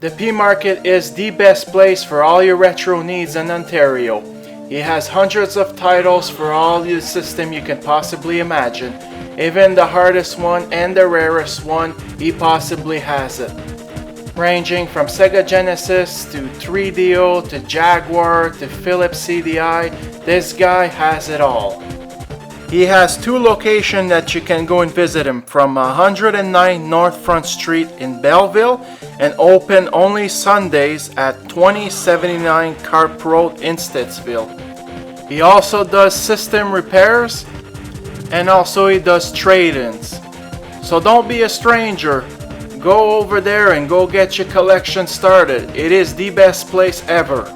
The P Market is the best place for all your retro needs in Ontario. He has hundreds of titles for all the system you can possibly imagine. Even the hardest one and the rarest one, he possibly has it. Ranging from Sega Genesis to 3DO to Jaguar to Philips CDI, this guy has it all. He has two locations that you can go and visit him, from 109 North Front Street in Belleville and open only Sundays at 2079 Carp Road in Stittsville. He also does system repairs and also he does trade-ins. So don't be a stranger. Go over there and go get your collection started. It is the best place ever.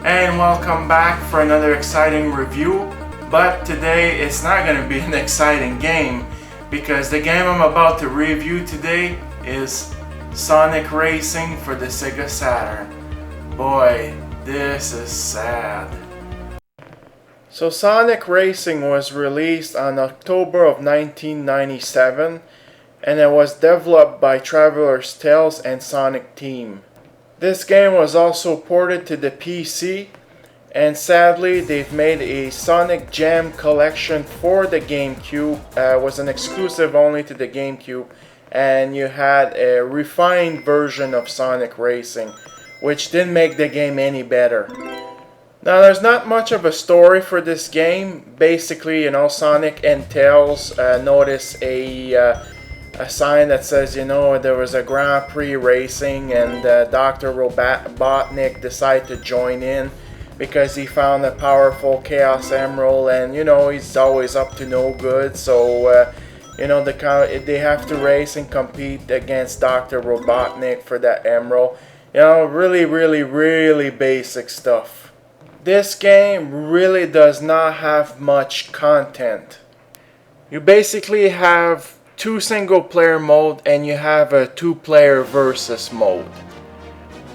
And welcome back for another exciting review, but today it's not going to be an exciting game because the game I'm about to review today is Sonic Racing for the Sega Saturn. Boy, this is sad. So Sonic Racing was released on October of 1997 and it was developed by Traveler's Tales and Sonic Team. This game was also ported to the PC, and sadly they've made a Sonic Jam collection for the GameCube. It was an exclusive only to the GameCube, and you had a refined version of Sonic Racing, which didn't make the game any better. Now there's not much of a story for this game. Basically, Sonic and Tails notice a sign that says, there was a Grand Prix racing, and Dr. Robotnik decided to join in because he found a powerful Chaos Emerald, and he's always up to no good. So they have to race and compete against Dr. Robotnik for that Emerald. Really basic stuff. This game really does not have much content. You basically have two single player mode and you have a two player versus mode.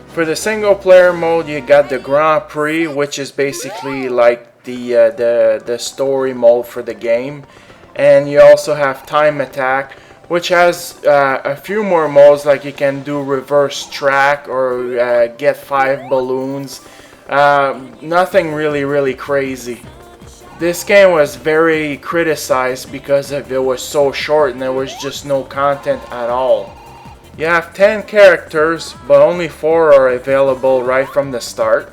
For the single player mode you got the Grand Prix, which is basically like the story mode for the game, and you also have Time Attack, which has a few more modes, like you can do reverse track or get 5 balloons. Nothing really crazy. This game was very criticized because it was so short and there was just no content at all. You have 10 characters, but only 4 are available right from the start.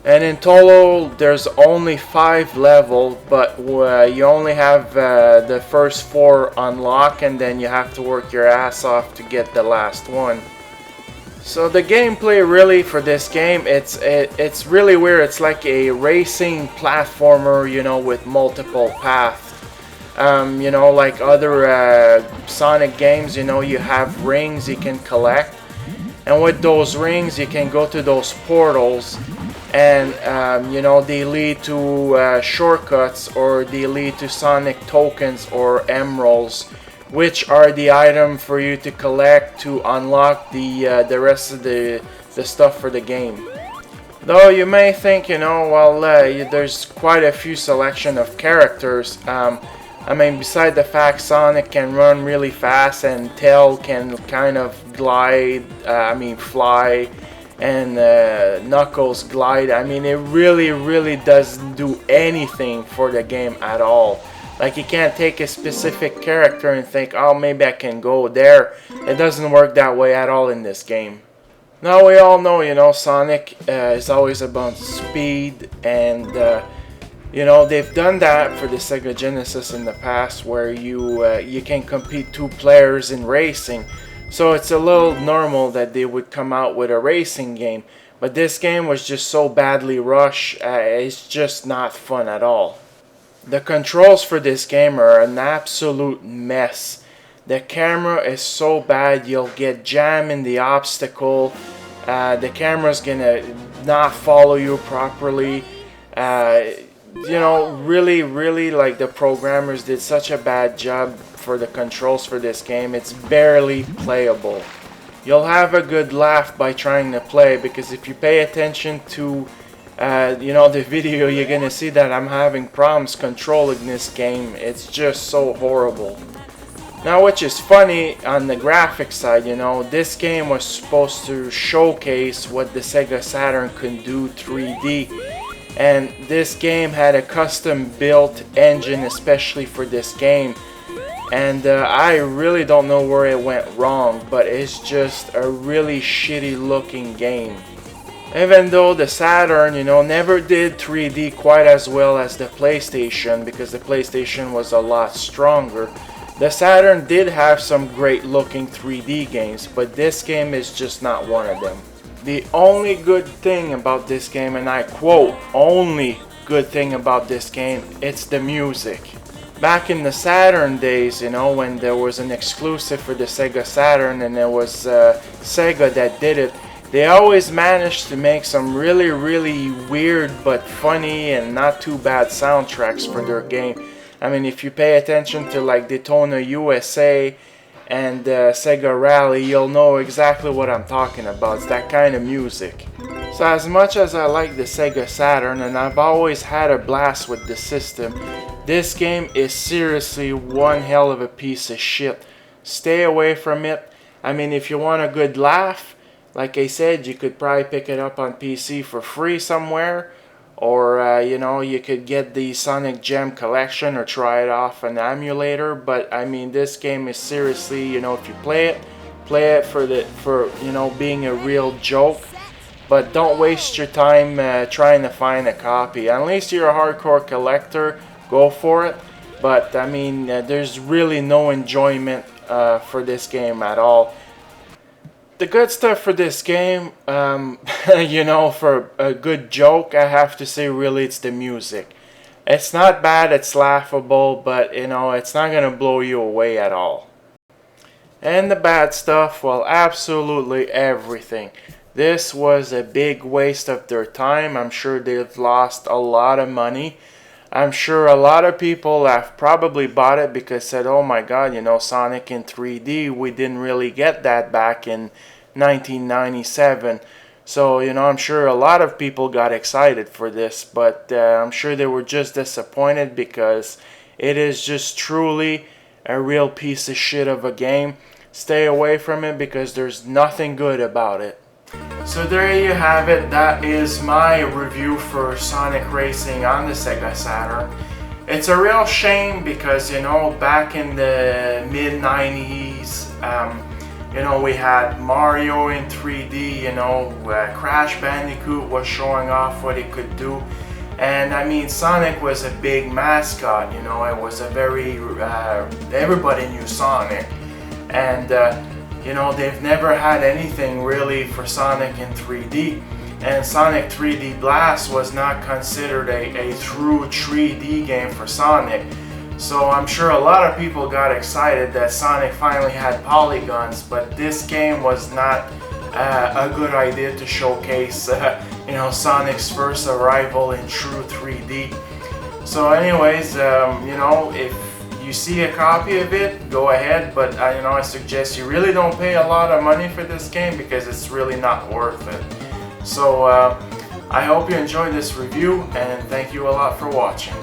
And in total, there's only 5 levels, but you only have the first 4 unlocked, and then you have to work your ass off to get the last one. So the gameplay really for this game, it's really weird. It's like a racing platformer, with multiple paths. Like other Sonic games, you have rings you can collect, and with those rings you can go to those portals, and they lead to shortcuts, or they lead to Sonic tokens or emeralds, which are the item for you to collect to unlock the rest of the stuff for the game. Though you may think, there's quite a few selection of characters. Beside the fact Sonic can run really fast and Tail can kind of fly, and Knuckles glide. It really doesn't do anything for the game at all. Like, you can't take a specific character and think, oh, maybe I can go there. It doesn't work that way at all in this game. Now, we all know, Sonic is always about speed, and, they've done that for the Sega Genesis in the past, where you can compete 2 players in racing. So it's a little normal that they would come out with a racing game. But this game was just so badly rushed, it's just not fun at all. The controls for this game are an absolute mess. The camera is so bad you'll get jammed in the obstacle. The camera's gonna not follow you properly. Really, like, the programmers did such a bad job for the controls for this game. It's barely playable. you'll have a good laugh by trying to play, because if you pay attention to the video, you're gonna see that I'm having problems controlling this game. It's just so horrible. Now, which is funny on the graphics side, this game was supposed to showcase what the Sega Saturn can do 3D. And this game had a custom built engine especially for this game. And I really don't know where it went wrong, but it's just a really shitty looking game. Even though the Saturn, never did 3D quite as well as the PlayStation, because the PlayStation was a lot stronger, the Saturn did have some great looking 3D games, but this game is just not one of them. The only good thing about this game, and I quote, only good thing about this game, it's the music. Back in the Saturn days, when there was an exclusive for the Sega Saturn and there was Sega that did it, they always managed to make some really, really weird but funny and not too bad soundtracks for their game. I mean, if you pay attention to like Daytona USA and Sega Rally, you'll know exactly what I'm talking about. It's that kind of music. So as much as I like the Sega Saturn, and I've always had a blast with the system, this game is seriously one hell of a piece of shit. Stay away from it. I mean, if you want a good laugh, like I said, you could probably pick it up on PC for free somewhere. Or, you could get the Sonic Gem collection or try it off an emulator. But, I mean, this game is seriously, if you play it for being a real joke. But don't waste your time trying to find a copy. Unless you're a hardcore collector, go for it. But, I mean, there's really no enjoyment for this game at all. The good stuff for this game, for a good joke, I have to say really it's the music. It's not bad, it's laughable, but it's not going to blow you away at all. And the bad stuff, well, absolutely everything. This was a big waste of their time. I'm sure they've lost a lot of money. I'm sure a lot of people have probably bought it because said, oh my god, Sonic in 3D, we didn't really get that back in 1997. So, I'm sure a lot of people got excited for this, but I'm sure they were just disappointed because it is just truly a real piece of shit of a game. Stay away from it because there's nothing good about it. So there you have it. That is my review for Sonic Racing on the Sega Saturn. It's a real shame because, back in the mid-90s, we had Mario in 3D, Crash Bandicoot was showing off what it could do. And I mean, Sonic was a big mascot, it was a very, everybody knew Sonic. And, they've never had anything really for Sonic in 3D. And Sonic 3D Blast was not considered a true 3D game for Sonic. So I'm sure a lot of people got excited that Sonic finally had polygons, but this game was not a good idea to showcase, Sonic's first arrival in true 3D. So anyways, if you see a copy of it, go ahead, but I suggest you really don't pay a lot of money for this game because it's really not worth it. So I hope you enjoyed this review, and thank you a lot for watching.